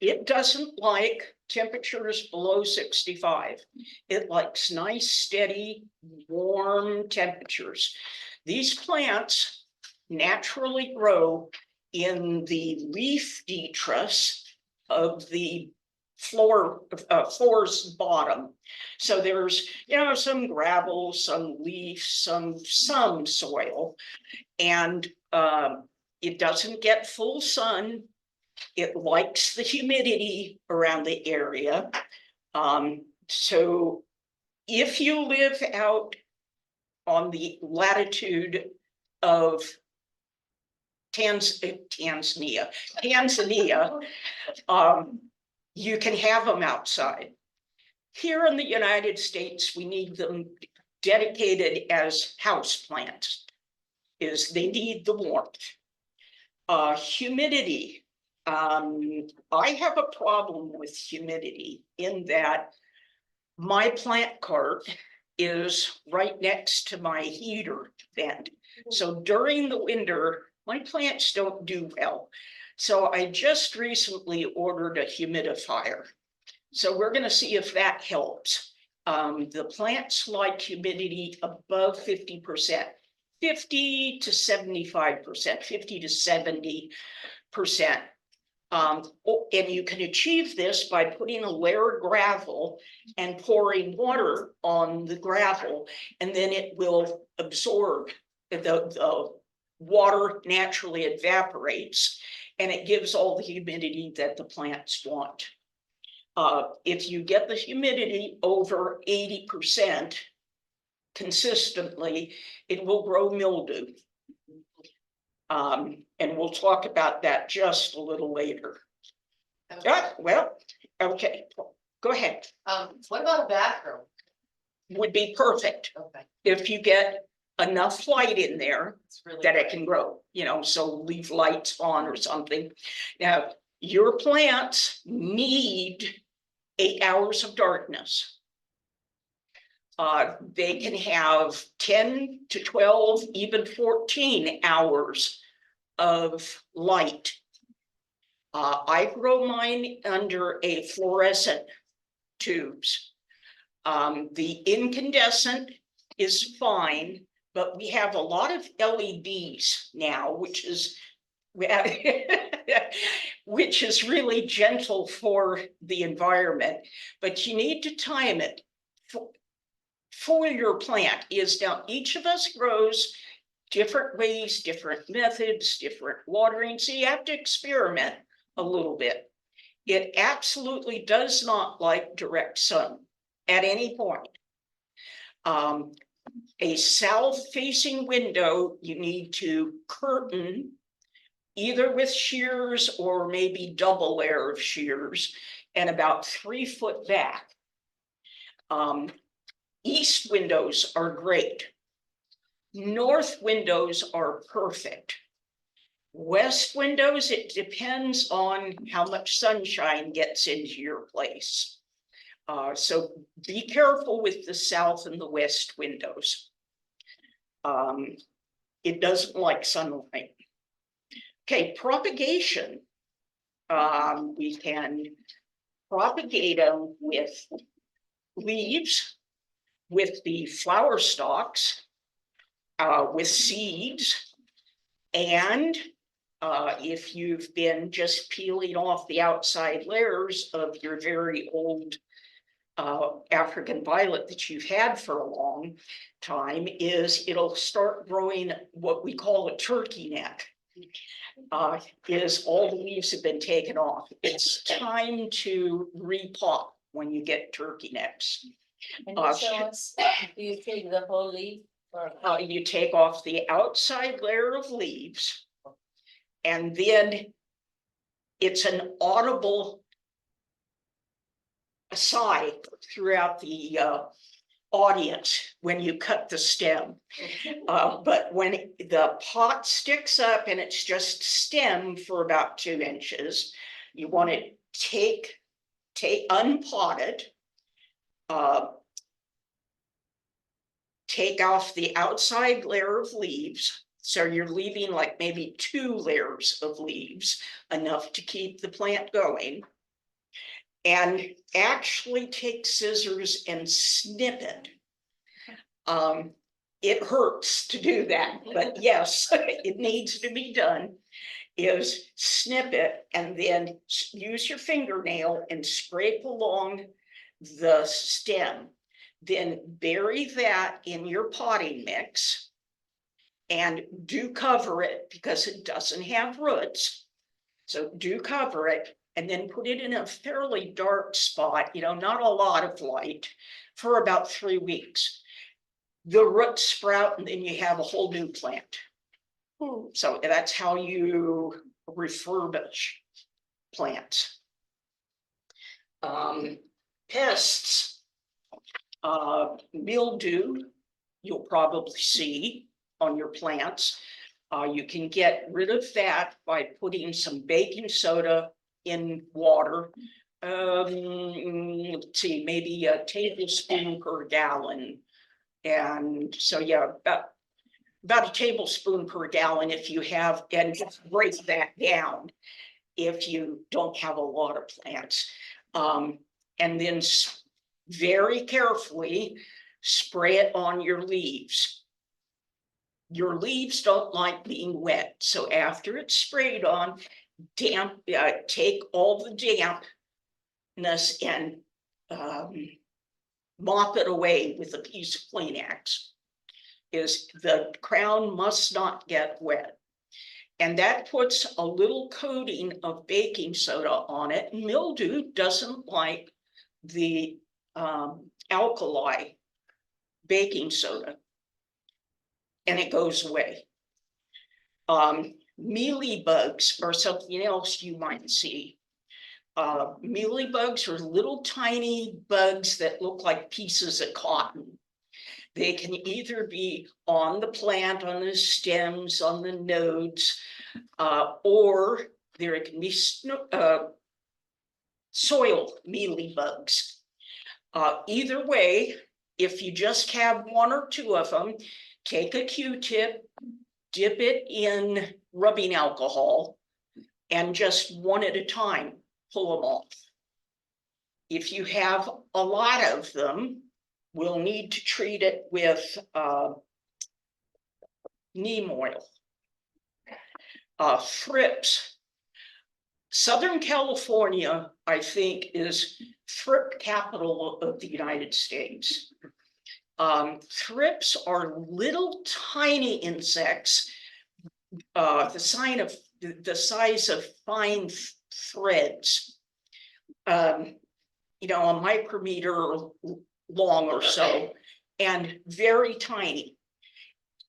It doesn't like temperatures below 65. It likes nice, steady, warm temperatures. These plants naturally grow in the leaf detritus of the floor's bottom. So there's, you know, some gravel, some leaf, some soil, and it doesn't get full sun. It likes the humidity around the area. So if you live out on the latitude of Tanzania, you can have them outside. Here in the United States, we need them dedicated as house plants. They need the warmth. Humidity. I have a problem with humidity in that my plant cart is right next to my heater vent. So during the winter, my plants don't do well. So I just recently ordered a humidifier. So we're gonna see if that helps. The plants like humidity above 50%, 50 to 75%, 50 to 70%. And you can achieve this by putting a layer of gravel and pouring water on the gravel, and then it will absorb. The water naturally evaporates, and it gives all the humidity that the plants want. If you get the humidity over 80% consistently, it will grow mildew. And we'll talk about that just a little later. Well, okay, go ahead. What about a bathroom? Would be perfect Okay, if you get enough light in there it's really. that it bright. can grow, so leave lights on or something. Now, your plants need 8 hours of darkness. They can have 10 to 12, even 14 hours of light. I grow mine under a fluorescent tubes. The incandescent is fine, but we have a lot of LEDs now, which is which is really gentle for the environment, but you need to time it for your plant. Is now each of us grows different ways, different methods, different watering, so you have to experiment a little bit. It absolutely does not like direct sun at any point. A south-facing window, you need to curtain either with shears or maybe double layer of shears and about 3 foot back. East windows are great. North windows are perfect. West windows, it depends on how much sunshine gets into your place. So be careful with the south and the west windows. It doesn't like sunlight. Okay, propagation. We can propagate them with leaves, with the flower stalks, with seeds, and if you've been just peeling off the outside layers of your very old African violet that you've had for a long time, it'll start growing what we call a turkey neck. Is all the leaves have been taken off. It's time to repot when you get turkey necks. Can you show us, do you take the whole leaf or? You take off the outside layer of leaves, and then it's an audible sigh throughout the audience when you cut the stem. But when the pot sticks up and it's just stem for about 2 inches, you want to unpot it, take off the outside layer of leaves. So you're leaving like maybe 2 layers of leaves, enough to keep the plant going. And actually take scissors and snip it. It hurts to do that, but yes, it needs to be done. Is snip it and then use your fingernail and scrape along the stem. Then bury that in your potting mix and do cover it because it doesn't have roots. So do cover it and then put it in a fairly dark spot, not a lot of light, for about 3 weeks. The roots sprout and then you have a whole new plant. So that's how you refurbish plants. Pests, mildew, you'll probably see on your plants. You can get rid of that by putting some baking soda in water. Let's see, maybe a tablespoon per gallon. And so, yeah, about about a tablespoon per gallon if you have, and just break that down if you don't have a lot of plants. And then very carefully spray it on your leaves. Your leaves don't like being wet, so after it's sprayed on, take all the dampness and mop it away with a piece of Kleenex. The crown must not get wet. And that puts a little coating of baking soda on it. Mildew doesn't like the alkali baking soda, and it goes away. Mealybugs are something else you might see. Mealybugs are little tiny bugs that look like pieces of cotton. They can either be on the plant, on the stems, on the nodes, or there can be soil mealybugs. Either way, if you just have one or two of them, take a Q-tip, dip it in rubbing alcohol, and just one at a time, pull them off. If you have a lot of them, we'll need to treat it with neem oil. Thrips. Southern California, I think, is thrip capital of the United States. Thrips are little tiny insects, the size of fine threads, you know, a micrometer long or so, and very tiny.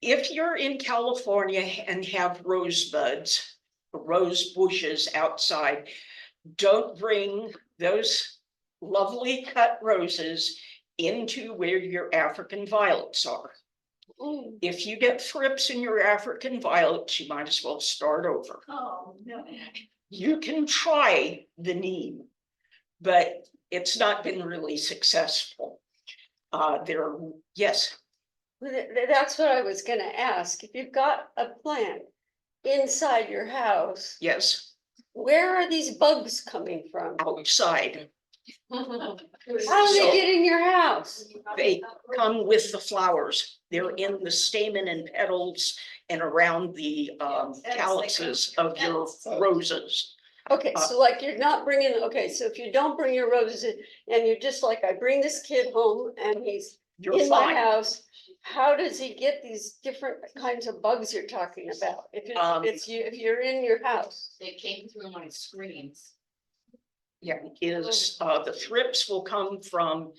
If you're in California and have rose bushes outside, don't bring those lovely cut roses into where your African violets are. If you get thrips in your African violets, you might as well start over. Oh, no. You can try the neem, but it's not been really successful. Yes. That's what I was gonna ask. If you've got a plant inside your house, Yes, where are these bugs coming from? outside. How do they get in your house? They come with the flowers. They're in the stamen and petals and around the calyxes of your roses. Okay, so like you're not bringing, okay, so if you don't bring your roses in and you're just like, I bring this kid home and he's You're in my fine. house, how does he get these different kinds of bugs you're talking about? If you're in your house? They came through my screens. Yeah, the thrips will come from,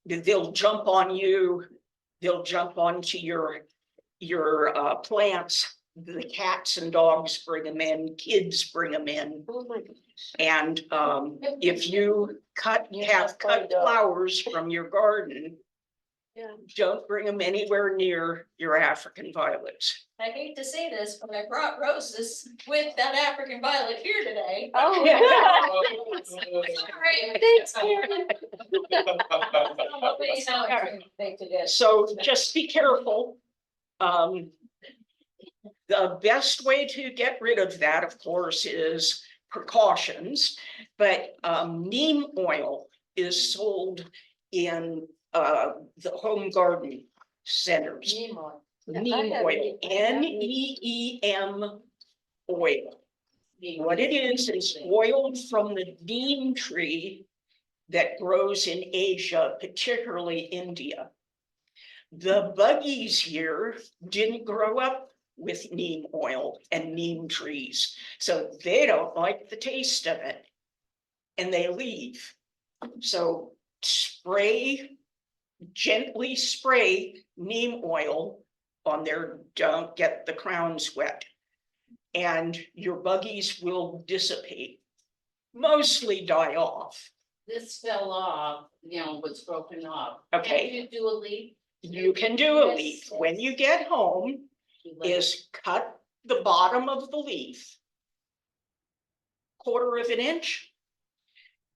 they'll jump on you, they'll jump onto your plants. The cats and dogs bring them in, kids bring them in. Oh my gosh. And if you have cut flowers from your garden, Yeah. don't bring them anywhere near your African violets. I hate to say this, but I brought roses with that African violet here today. Oh. Sorry. Thanks, Karen. Nobody's how I think it is. So just be careful. The best way to get rid of that, of course, is precautions, but neem oil is sold in the home garden centers. Neem oil, NEEM oil. What it is oil from the neem tree that grows in Asia, particularly India. The buggies here didn't grow up with neem oil and neem trees, so they don't like the taste of it and they leave. So gently spray neem oil on there, don't get the crowns wet, and your buggies will dissipate, mostly die off. This fell off, you know, was broken off. Okay. Can you do a leaf? You can do a leaf. When you get home, is cut the bottom of the leaf 1/4 of an inch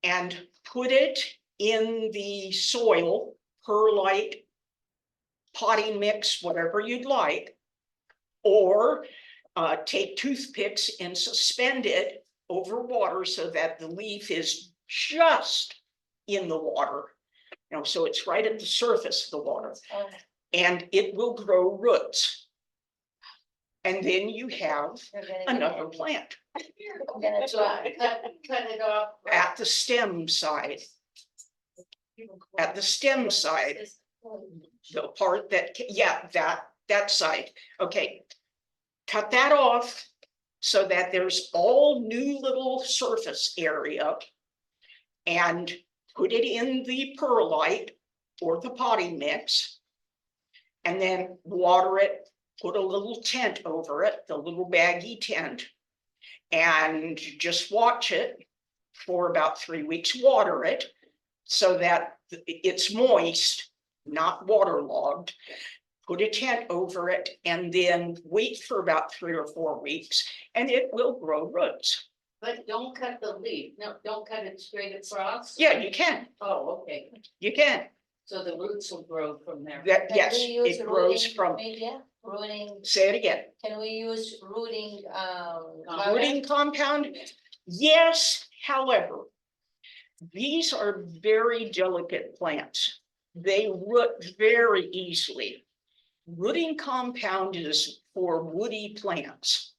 and put it in the soil, perlite, potting mix, whatever you'd like, Or take toothpicks and suspend it over water so that the leaf is just in the water. You know, so it's right at the surface of the water, Oh, and it will grow roots. And then you have you're gonna get another it. plant I'm gonna try. Cut it off. at the stem side. At the stem side, the part that, yeah, that side, okay. Cut that off so that there's all new little surface area. And put it in the perlite or the potting mix. And then water it, put a little tent over it, the little baggy tent. And just watch it for about 3 weeks, water it so that it's moist, not waterlogged. Put a tent over it and then wait for about 3 or 4 weeks and it will grow roots. But don't cut the leaf, no, don't cut it straight across. Yeah, you can, Oh, okay, you can. so the roots will grow from there. That, Can yes, we use it grows rooting from, media? Rooting, say it again, can we use rooting, rooting compound? Yes, however, these are very delicate plants. They root very easily. Rooting compound is for woody plants.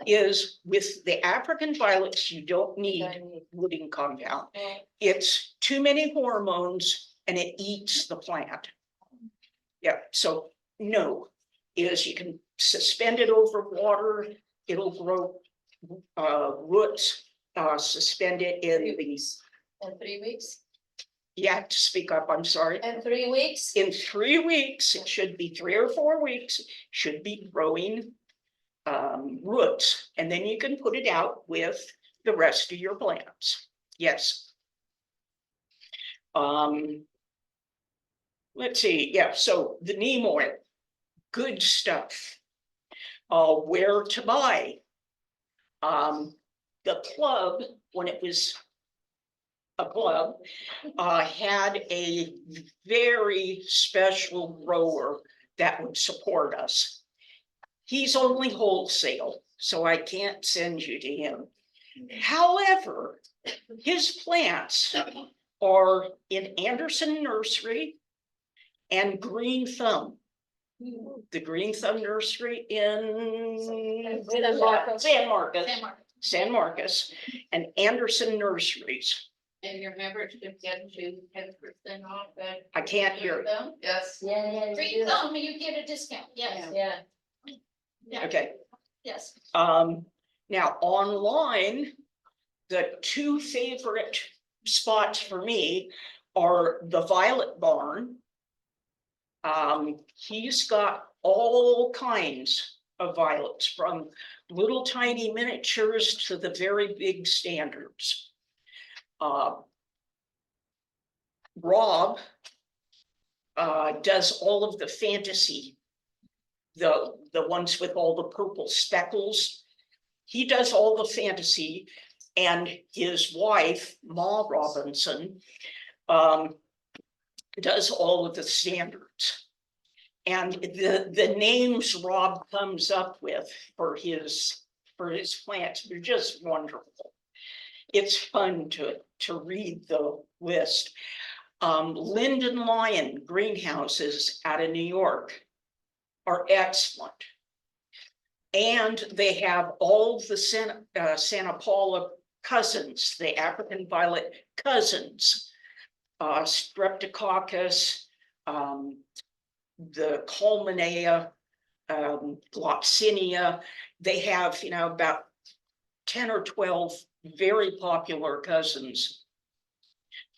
Is with the African violets, you don't need rooting compound. It's too many hormones and it eats the plant. Yeah, so no, is you can suspend it over water, it'll grow roots, suspend it in these. in 3 weeks? You have to speak up, I'm sorry. In 3 weeks? In 3 weeks, it should be 3 or 4 weeks, should be growing roots, and then you can put it out with the rest of your plants. Yes. Let's see, yeah, so the neem oil, good stuff. Where to buy? The club, when it was a club, had a very special grower that would support us. He's only wholesale, so I can't send you to him. However, his plants are in Anderson Nursery and Green Thumb. The Green Thumb Nursery in San Marcos. San Marcos, and Anderson Nurseries. And your membership gets you 10% off that. I can't hear. Them? Yes. Yeah. Green Thumb, you get a discount, yes, Yeah. yeah, Okay. yes. Now online, the 2 favorite spots for me are the Violet Barn. He's got all kinds of violets, from little tiny miniatures to the very big standards. Rob does all of the fantasy, the ones with all the purple speckles. He does all the fantasy, and his wife, Ma Robinson, does all of the standards. And the names Rob comes up with for his plants, they're just wonderful. It's fun to read the list. Lyndon Lyon Greenhouses out of New York are excellent. And they have all the Santa Paula cousins, the African violet cousins, Streptococcus, the Colmanea, Gloxinia. They have, about 10 or 12 very popular cousins.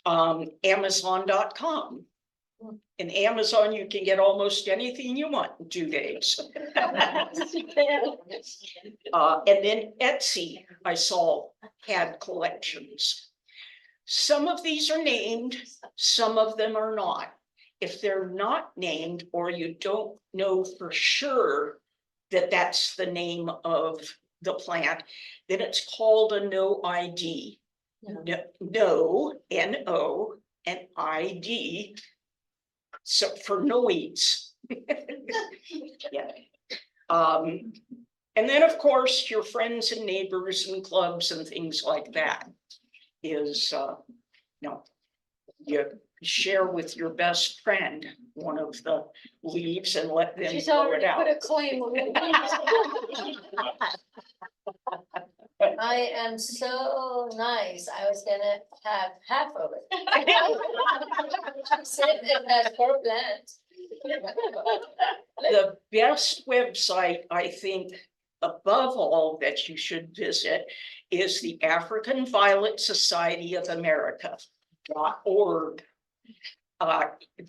Amazon.com. In Amazon, you can get almost anything you want in 2 days. And then Etsy, I saw, had collections. Some of these are named, some of them are not. If they're not named, or you don't know for sure that that's the name of the plant, then it's called a no ID. No, N-O, and ID. So for noids. Yeah. And then, of course, your friends and neighbors and clubs and things like that is, you share with your best friend one of the leaves and let them She's throw already it out. put a claim on it. I am so nice, I was gonna have half of it. Said it has 4 plants. The best website, I think, above all that you should visit is the African Violet Society of America.org.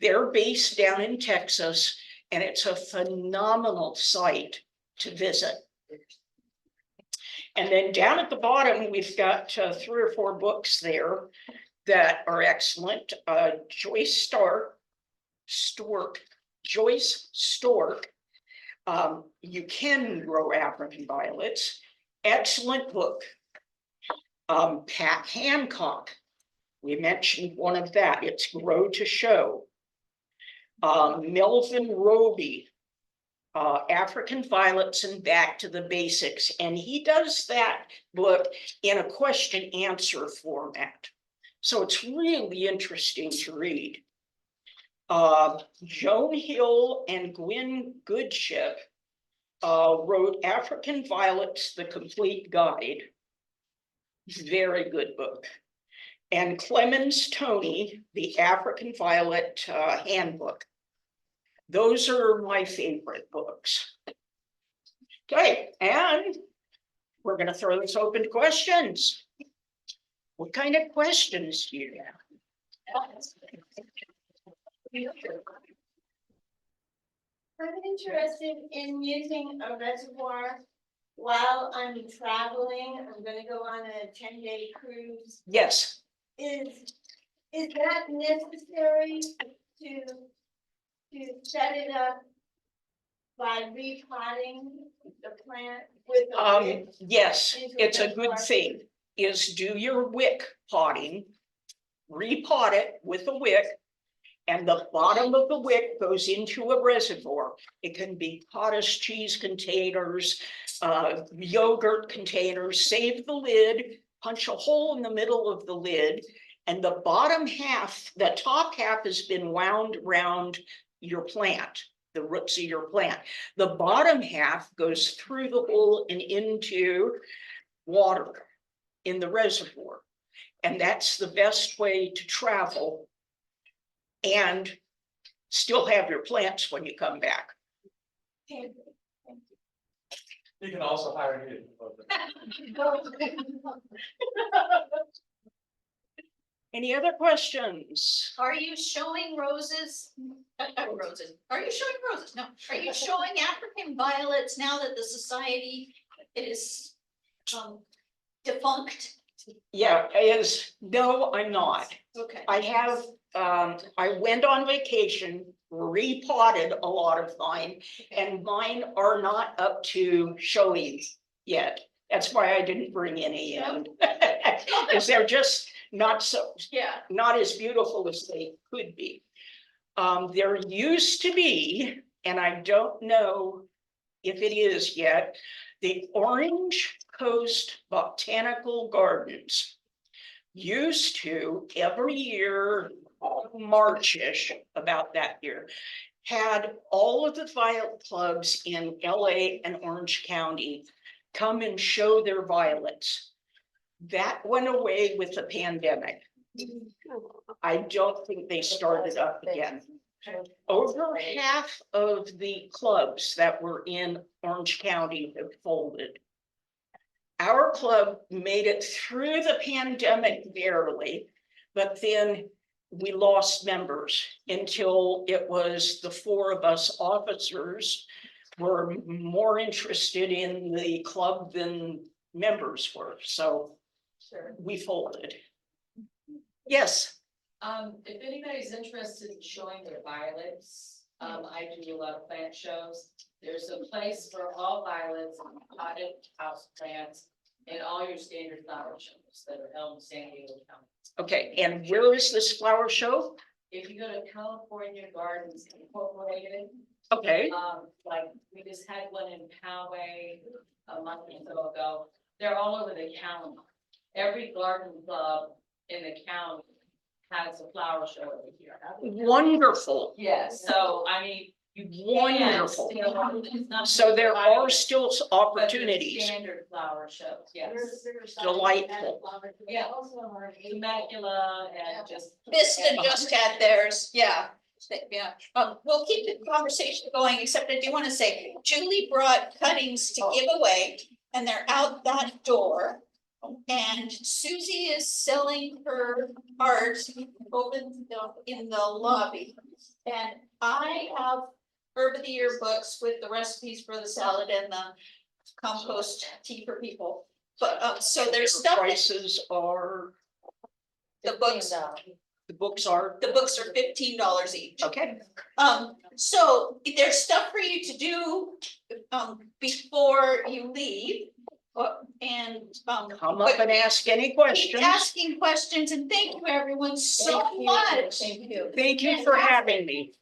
They're based down in Texas, and it's a phenomenal site to visit. And then down at the bottom, we've got 3 or 4 books there that are excellent. Joyce Stork, You Can Grow African Violets, excellent book. Pat Hancock, we mentioned one of that, it's Grow to Show. Melvin Roby, African Violets and Back to the Basics, and he does that book in a question answer format. So it's really interesting to read. Joan Hill and Gwen Goodship wrote African Violets, The Complete Guide. Very good book. And Clemens Tony, The African Violet Handbook. Those are my favorite books. Okay, and we're going to throw this open to questions. What kind of questions do you have? I'm interested in using a reservoir while I'm traveling. I'm gonna go on a 10-day cruise. Yes, Is that necessary to set it up by repotting the plant with a wick? yes, it's a good thing, is do your wick potting, repot it with a wick, and the bottom of the wick goes into a reservoir. It can be cottage cheese containers, yogurt containers. Save the lid, punch a hole in the middle of the lid, and the bottom half, the top half has been wound around your plant, the roots of your plant. The bottom half goes through the hole and into water in the reservoir. And that's the best way to travel and still have your plants when you come back. Okay. You can also hire me. Any other questions? Are you showing roses? Roses. Are you showing roses? No. Are you showing African violets now that the society is defunct? Yeah, no, I'm not. Okay. I have, I went on vacation, repotted a lot of mine, and mine are not up to showing yet. That's why I didn't bring any in. Because they're just not as beautiful as they could be. There used to be, and I don't know if it is yet, the Orange Coast Botanical Gardens used to every year, March-ish, about that year, had all of the violet clubs in LA and Orange County come and show their violets. That went away with the pandemic. I don't think they started up again. Over half of the clubs that were in Orange County have folded. Our club made it through the pandemic barely, but then we lost members until it was the 4 of us officers were more interested in the club than members were. So we folded. Yes. If anybody's interested in showing their violets, I do a lot of plant shows. There's a place for all violets, potted house plants, and all your standard flower shows that are held in San Diego County. Okay, and where is this flower show? If you go to California Gardens Incorporated, Okay, Like, we just had one in Poway a month or so ago. They're all over the county. Every garden club in the county has a flower show every year. wonderful. Yes, so I mean, you can Wonderful. still, it's not. So there just are violets, still but there's opportunities. Standard flower shows, yes. Delightful. Yeah. Temecula and just. Vista just had theirs, yeah. Yeah, we'll keep the conversation going, except I do want to say, Julie brought cuttings to give away, and they're out that door. And Susie is selling her art over in the lobby. And I have Herb of the Year books with the recipes for the salad and the compost tea for people. But, so there's The stuff, that- Prices are, the books, the books are, the books are $15 each. okay, So there's stuff for you to do, before you leave. And, come up and ask any questions. asking questions, and thank you everyone so Thank you. much. Thank you. Thank you for having me.